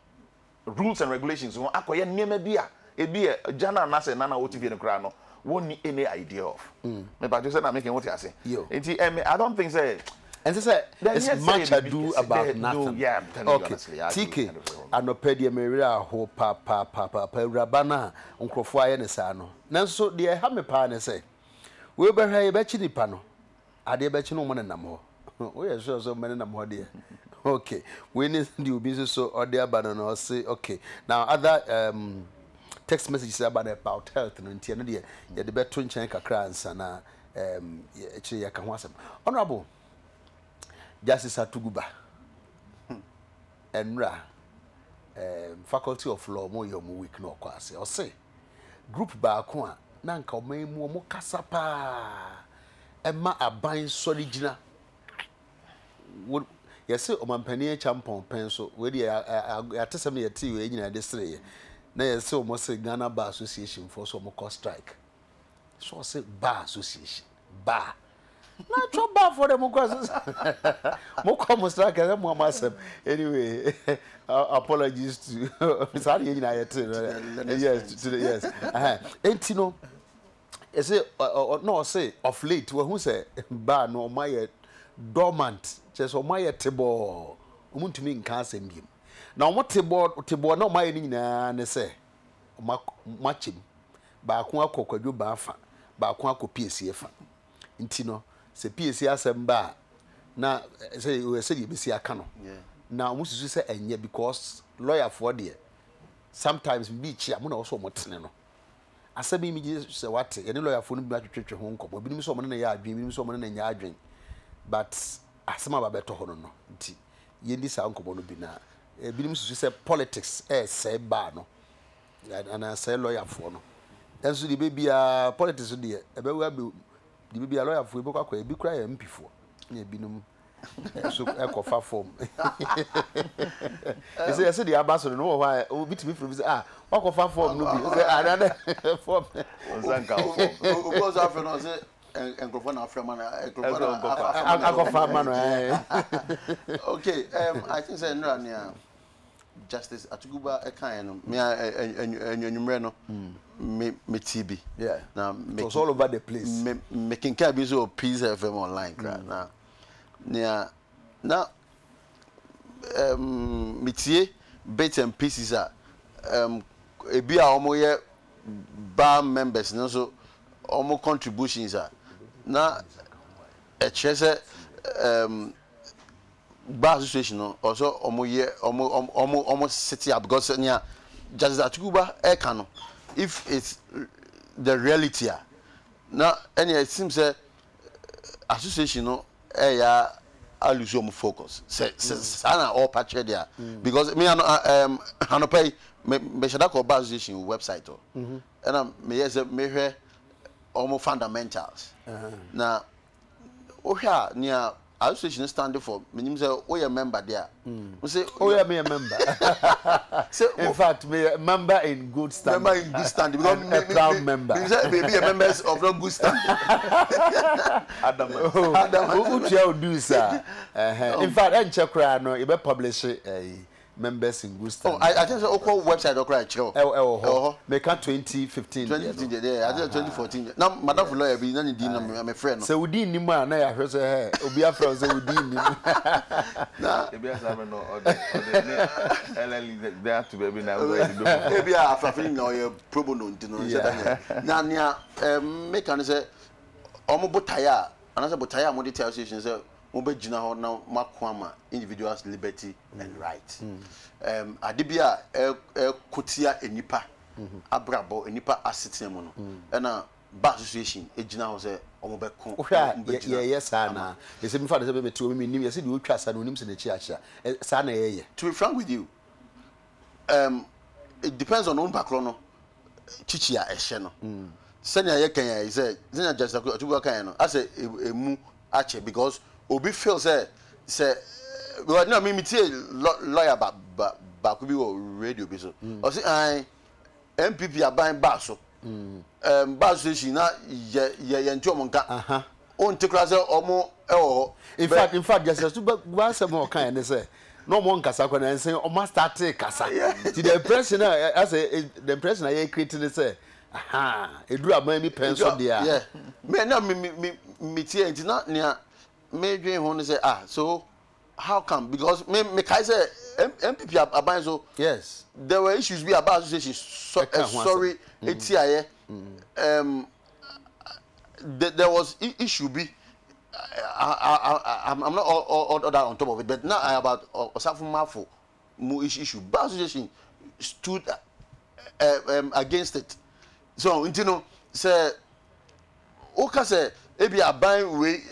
rules and regulations won akoye niema bi a ebi jana na se nana otivie no kra no won't any idea of. Me but you said I'm making what you say. I don't think say And say it's much ado about nothing. No, yeah, I'm telling you okay. honestly. TK, anopedi emerira ho pa urabana nkrofo aye ne sa no. Nanso de ha me pa ne say. We be hwa ye be chi nipa no. Ade be chi no mo nenam ho. We ye so mo nenam ho de. Okay. We need the obi so ode abana no say okay. Now other text messages about health no ntia no de ye de beto nchen kakra ansa na actually ya kan ho asem. Honorable Justice Atuguba Enra Faculty of Law mo yomu week no kwase o say group ba ko a na nka omemu mo kasa pa ema aban sorigina yes omampani champon pen so we dey atesem ye ti we nyina de sere na yes o mo say Ghana Bar Association for so mo call strike so say bar association bar na tro bar for them mo come strike and mo masem anyway apologies to sorry nyina ye ti yes entino say no say of late we who say bar no my dormant just my table omuntumi nka asem biem na omo tebo na my nyina ne say machim ba ko akokwadwo ba afa ba ko akopiesie fa ntino se piesie asem ba na say we say ye besi aka no na omususu say enye because lawyer for there sometimes be chia mo na also motene no asem mi je say what ye lawyer for no bi atwetwe ho nkomo bi nim so mo na ya adwen bi nim so mo na nya adwen but asema ba beto ho no nti ye ndi sa nkomo no bi na bi nim susu say politics say ba no and I say lawyer for no enso di baby politics so de e be wa be di baby lawyer for e be kwa e bi kura ya MP for na binum so e ko fa form you say the abaso no why o bitimi from say wa ko fa form no bi say another form Ozanka o goes after no say enkrofo na afrema na enkrofo man okay I think say no na Justice Atuguba ekan no me enwumre no me TB yeah now it was all over the place making care be so Peace FM online now na metie bits and pieces ebi a omo ye bar members no so omo contributions na e chese bar association no also omo city up because nya Justice Atuguba ekano if it's the reality now any it seems association no ya lose your focus say sana all patch there because me pay me should call bar association website and me yes me hear almost fundamentals now ohia near association standing for meaning say oh you member there we say oh yeah me a member so in fact me a member in good standing because a proud member maybe a members of not good standing Adam who you do sir in fact en check cry no you be publish members in good standing I think so call website or cry chill make 2015 yeah I think 2014 now madam for lawyer be na need na my friend no so we din ni ma na ya hwe so he obi afro so we din ni na e be asame no or LL they have to be na e be afrafin na o pro bono ntino na na make an say omo botaya anase botaya mo detail association say mo be gina ho na makoama individuals liberty and right adibia kotia enipa abrabo enipa asitemu no na bar association ejina ho say omo be ko yes ana e se mi fa de se be meti o mi nim yes de o twa sa no nim se na chi acha sa na ye to be frank with you it depends on own background no chichi a ehye no senya ye kan ya say senya Justice Atuguba kan no as emu ache because obi feel say because no me tie lawyer ba ku bi wo radio bi so o say ai MPP aban ba so ba association na ye nti omo nka on te kra say omo in fact Justice Atuguba say mo kan ne say no more nkasa kwa na say omo start kasa ti the impression as the impression I create say edura man mi pen so dia yeah me na me tie nti na maybe who say so how come? Because me say MPP aban so yes there were issues we about association sorry ATIA there was issue be I'm not all that on top of it, but now I about Osafo Mafo issue. Bar Association stood against it. So, you know, say, Oka say, ebi aban we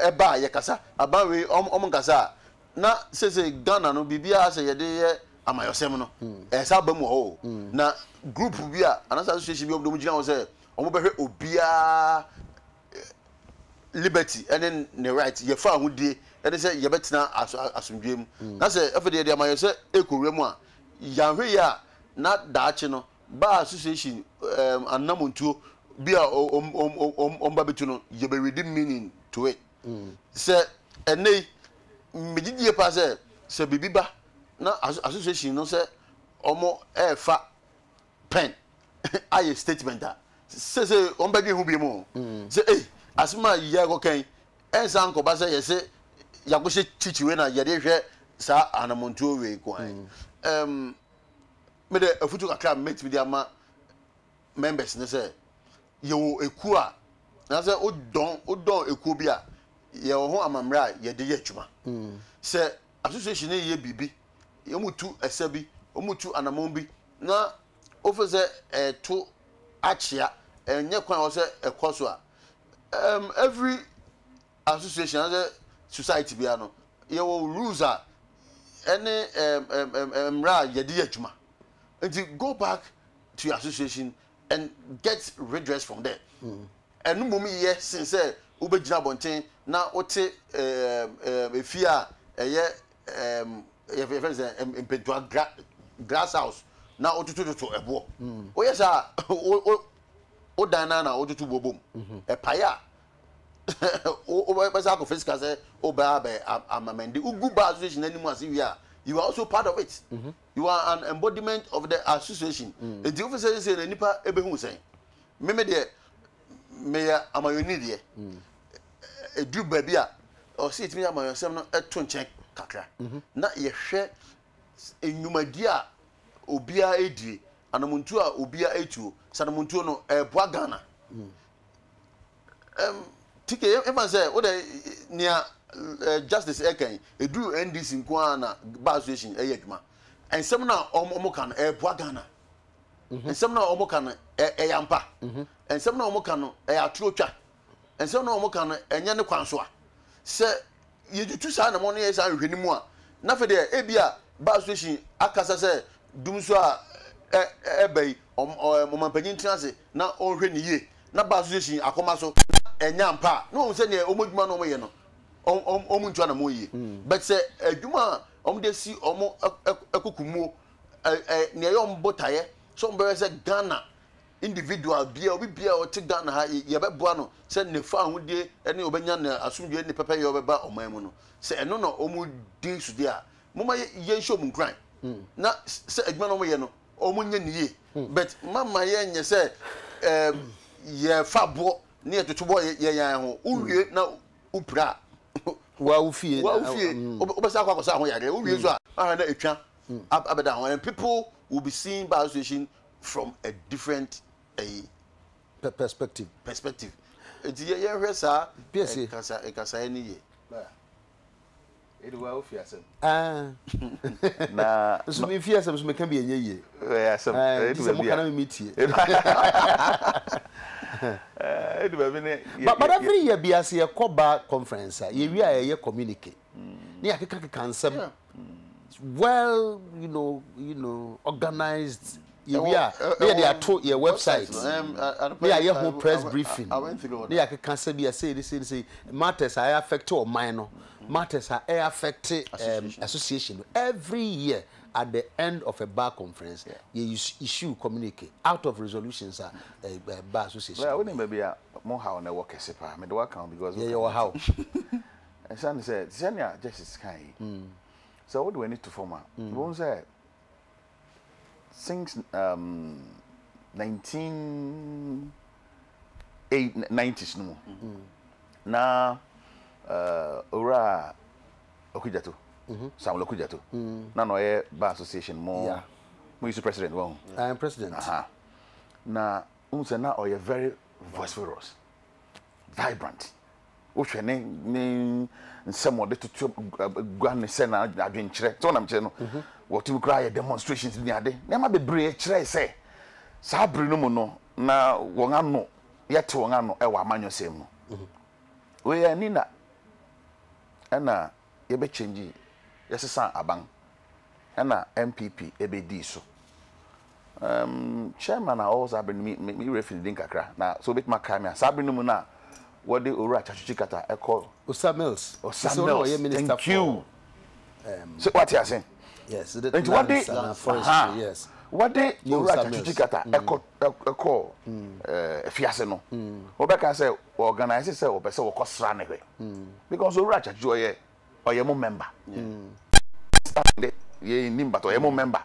eba yakasa, aban we kasa. Na say Ghana no bibia say yede amayosem no. Esa ba mu ho. Na group bia, anasa association bi omo gina say, omo behwe obia liberty and then the right ye fa hudie and they say ye betina asumdwem na say efede de amaye say ekorem a yanhwe ya na daache no ba association anamontuo bia omba betu no ye be redeem meaning to it say enei megidie pa say bibiba na association no say omo fa pen aye statement that say omba gi hu bi mo say asima yego kan ensa nko ba say yese yakoshe chichiwe na yede hwe sa anamontuo we kwan me de afutu kakra mate bi ama members ne say yo eku a na say odon eku bi a ye ho amamra yede ye adwuma say association ye bibi ye mutu esabi omutu anamon bi na ofese to achia enye kwan o say ekoso a every association as a society biano your rules are any yedi adwuma and you go back to your association and get redress from there and no mumi ye since say ubegina bonten na ote efia eye friends impedua glass house na otutu to ebo o yes o dana na otutu bobom e paya o pesa ko physical say o ba amamende ugu ba association animu as you are also part of it you are an embodiment of the association and the officer say na nipa ebehu say me de me amayoni de edu ba bia o see it me amayosem no eto nchen kakra na ye hwe enwumadi a obia edie anamuntu a obia etuo sanamuntu no eboa Ghana tike even say what near justice eken edu NDC nko na bar association eyadwuma ensem na omo kan eboa Ghana ensem na omo kan eyampa ensem na omo kan eyatrotwa ensem na omo kan enye ne kwanso a se yejutu sa na mo ne yesa hwenimu a na fe de ebia bar association akasa se dumso a ebei omampanyin tinase na onhwe ne ye na bar association akoma so enya mpa no se ne omodwuma no mo ye no omuntu na mo ye but say adwuma omde si omo ekokumu ne yom botaye so mbe se Ghana individual bia obi bia o te Ghana ha ye beboa no se ne fa ahudie ene obenya na asumdwe ne pepe ye obeba oman no se eno no omudi sudi a moma ye show mu kran na se adwuma no mo ye no omunye niye but mama ye nye se ye fa bo ne totobo ye yan ho uwie na upra wa ufie obesa akwa kosa ho yare uwie so a na etwa abeda ho and people will be seeing by association from a different perspective it ye hwe sa PSA kasa ni ye Edu wa ufie asem na so me fie asem so me kan bi enye ye asem edu mo kana me metie edu ba bine but every year bi ase ye koba conference ye wi a ye communicate ni akeka nsem well you know organized ye wi a they are to your website they are your press briefing they akeka nsem bi say matters are affect or minor matters are affect association every year at the end of a bar conference you issue communicate out of resolutions bar association well we maybe more how na work sepa me do account because yeah how and son said senior justice kai so what do we need to form one say since 1990s no na ora okujato Samuel okujato na no ye bar association mo mo is president won I am president na unse na oye very vociferous vibrant o hwe ne nsemo de tutu gua ne se na adwenkyere so na mkyere no what you cry demonstrations ni ade na ma bebre kyere se sa bere no mu no na won ano yete won ano e wa amanyosem no we ya ni na ana ye be change yesesa aban ana MPP ebe di so chairman na all sabri me referee din kakra na so bit makamia sabri no mu na wode owura chachuchikata eko Osamils minister thank you so what you are saying yes and what they yes what they owura chachuchikata eko fiase no obeka say organize say obese wo kosra ne hwe because owura chachu oye mo member ye nimba to oye mo member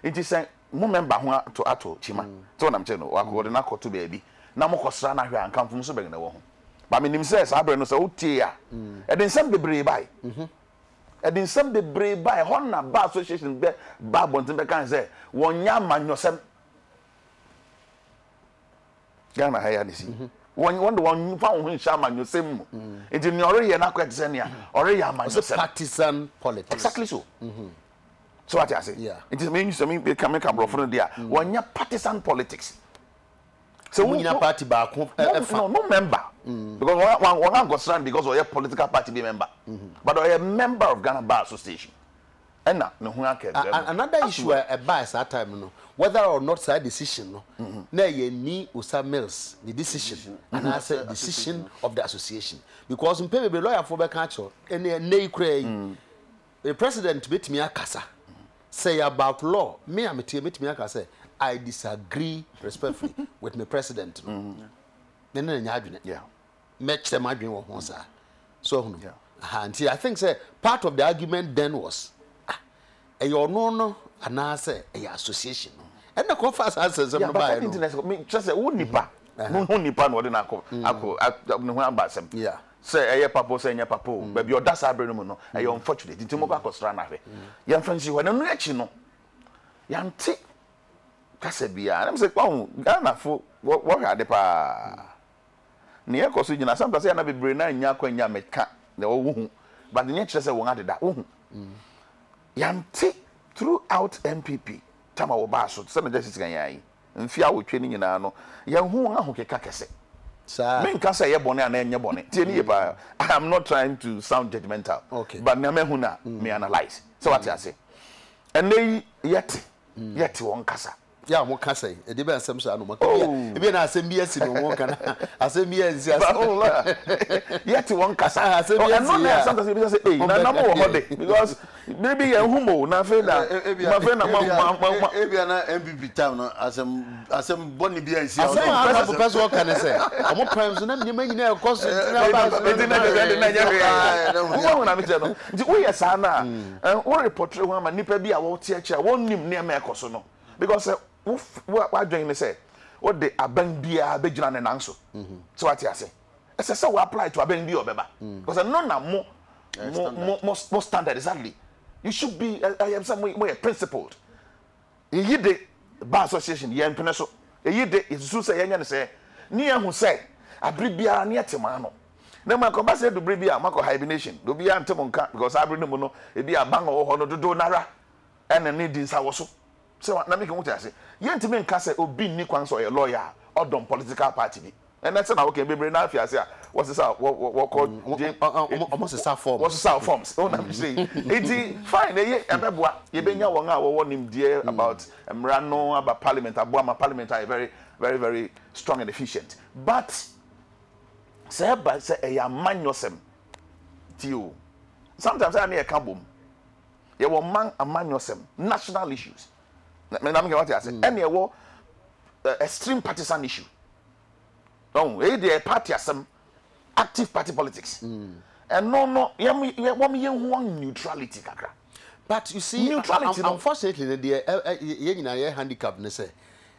it is say mo member ho ato chima so na mche no wakode na koto baabi na mo kosra na hwe ankamfum so bege na wo ho ba me nim say sabre no say utie a e den sam bebre bai e den sam bebre bai hon na ba association be ba bontin be kan say wonya manyosem Ghana haya ni si won fa ho nsha manyosem mu enti ni ore ye na kwet say ne a ore ya manyosem partisan politics exactly so so what I say yeah it is mean something be come bro for there wonya partisan politics so we na party back no member because one go stand because we are political party be member but we are member of Ghana Bar Association and no who another issue by that time no whether or not that decision no na ye ni Osamils the decision and I said decision of the association because mpebe be lawyer for be catch and na ikra the president bet me akasa say about law me am met me akasa I disagree respectfully with my president. Yeah. Match them adwin wo ho sa. So yeah. I think say part of the argument then was you no ana say association. And the conference answers some by me just say who nipa. Who nipa no de na akọ no ho ambasem. Yeah. Say eye papo say nya papo but your dasa abre no mu no e unfortunate nti mo kwa kosra na hwe. Yan fancy ho na no achi no. Yanti kase bia na mse kwa Ghana fo wo hade pa ne ekoso gina sometimes say na bebre na nya kwa nya meka na wo hu but ne kire say won adeda wo hu yanti throughout MPP tama wo ba so se me just sigan yayi mfia wo twe ni nyina no yan hu won ahokeka kese sa me nka say ye bone ana enye bone tie ni ye ba I am not trying to sound judgmental okay. But me hu na me analyze so what you say and they yet won kasa yeah mo kasa e de be asem so anu maka e be na asem bi asi no mo kana asem bi asi yet won kasa asem bi asi no sometimes you say eh na mo ho de because maybe you humo na fe na ma fe na ma e bi na MPP time no asem boni bi asi asem person o kana say omo prime so na me nyina e cost na ba so na nya na me je no di wo ye sa na wo report ho ama nipa bi a wo tie kire won nim ne ma e koso no because what doing me say what the aban bia be gina ne nanso so what you say say we apply to aban bia obeba because no na mo standard exactly you should be I am some more principled you the bar association ye mpene so you the isu say yenya ne say ni ehun say abri bia ne etema no na ma ko ba say do bri bia ma ko hibernation do bia ntem nka because abri no mu no e bia ban wo ho no dodo nara ene ne di nsa wo so so na make what I say yenti me nka say obi ni kwan so ye lawyer odom political party bi and that's na okay bebre na afia say what's this what called almost a form what's the forms oh na me say it fine eh ebeboa ye benya won a wo nim die about emrano about parliament aboa ma parliament are very very very strong and efficient but say ba say e ya manyosem tio sometimes I na e ka bom ye wo man amanyosem national issues na me what I say any wo extreme partisan issue no e dey party asem active party politics and no yem neutrality kakra but you see neutrality unfortunately the ye nyina ye handicap ne say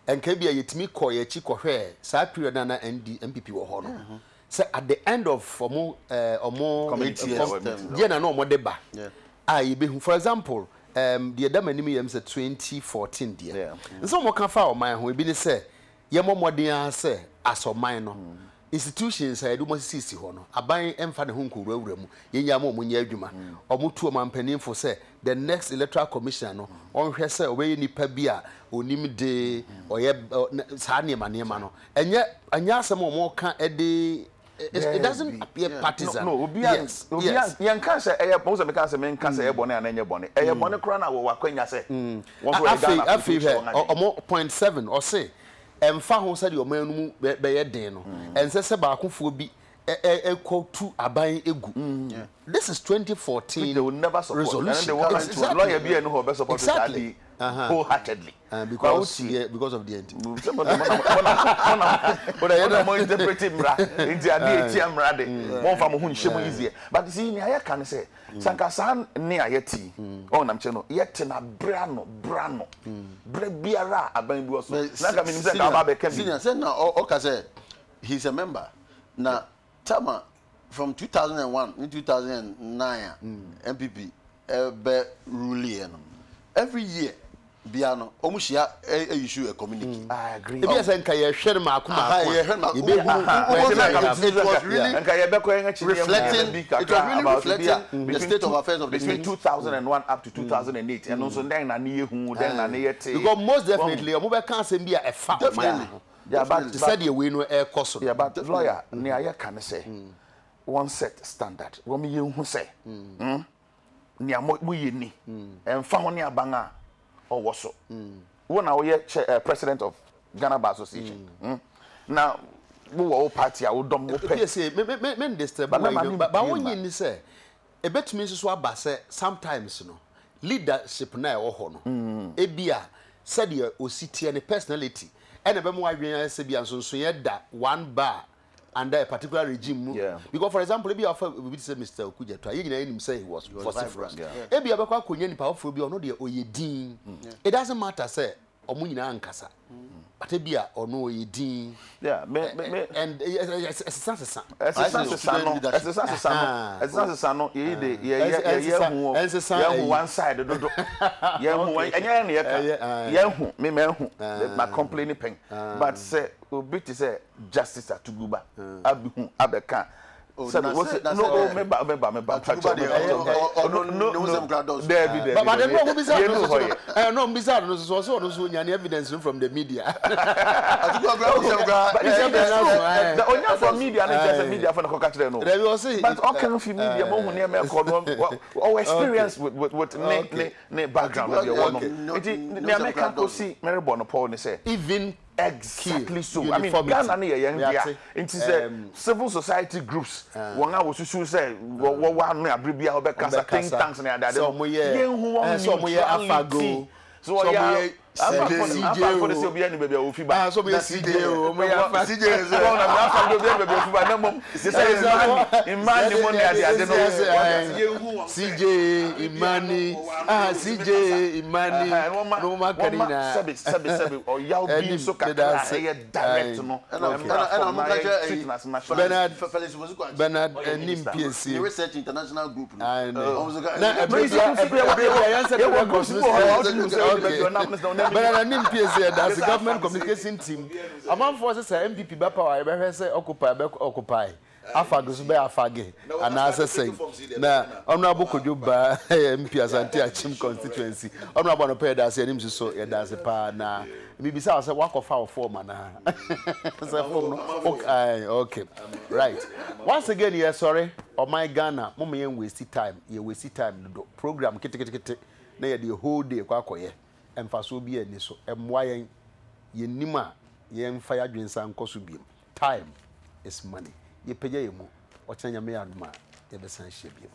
enka bia yetimi call ye chi kohwe sa period na MPP wo ho no say at the end of committee yeah na no omo deba for example the dem anim yem say 2014 there so mo ka fa oman ho ebi ni say ye momoden say asoman no institutions I do must see ho no aban emfa ne ho nkurawura mu yenya ma omunya adwuma omutu omampanin for say the next electoral commissioner no onhwe say obey nipa bi a onim de oye sa ne ma no enya asem omo ka it doesn't appear partisan. No, yes. Yan can say eye most of me can say men can say bone and enye bone. Eye bone kra na wo wakwanya say. I feel 0.7 or say emfa ho say the oman mu be ye den no. Ense se ba akofo bi to aban egu. This is 2014. They will never support. Resolution. And they will come to lawyer be no be support exactly. Wholeheartedly. Because of the end. But I don't more interpreting mra. Into a DT mra de. One from who shemu easier. But you see, I can say, Sankasan near yeti. On am cheno. Yet na brano. Brebiara aban bi so. Na me say ka ba be kan. Senior say na o say he's a member. Na Tama from 2001 in 2009 MPP be rule every year biano omushia issue a communique. I agree. If you say nka ye hwere maako reflecting the state of affairs of the between 2001 up to 2008 and also then na ne hu then na ne yete because most definitely omo be kan say bia e fa yeah but said the way no e koso yeah but lawyer ne aye kan say one set standard wo me ye hu say ne mo ye ni emfa ho ne abanga or was when I president of Ghana Bar Association. Now, we were party. I would don't say, men disturb, but when you say, a bet me so sometimes, you know, leadership now or hono. Ebia said you o city and personality, and a bemo I say, so yet that one bar under a particular regime. Yeah. Because, for example, maybe we say Mr. Okuja, try him say he was vociferous. Maybe a backward Kunyan powerful be or no dear or ye dean. It doesn't matter, say, or Munina and Cassa. But a beer or no ye dean. Yeah, and it's a son. As a son, one side, my complaining pen. But say, Obiti say, justice at Tuguba, Abu Abeka. No, evidence from the media. From media, and media for the but all kind of media, or experience with background of your one. The American see Mary Bonaparte say even. Exactly so. I mean, Ghana near young it is civil society groups. One hour to say, one abbreviate or back as think tanks and that. So we are I'm for the Sobian baby of Fiba. So we are CJ, CJ, Imani, CJ, Imani, Roma Carina, or Yao being so direct. Bernard Nimpiesi, research international group. But I didn't PSA that's the government communication team. Among forces MPP Bapa, I say occupy. Afagos be afage. And as I say, now, Honorable Kujuba, MP Asante Achim constituency. Honorable Peda said him so, that's a pa now. Maybe I say walk of our foreman. Okay, right. Once again, yeah, sorry. Oh my Ghana, Mommy, waste time. You waste time. The program, kit. The whole day, kwakoye. Emfaso bi ani so emwa yen yenima yen fire dwensa nkoso biem time is money ye pagya yemu o kyanya me aduma ye besan hye biem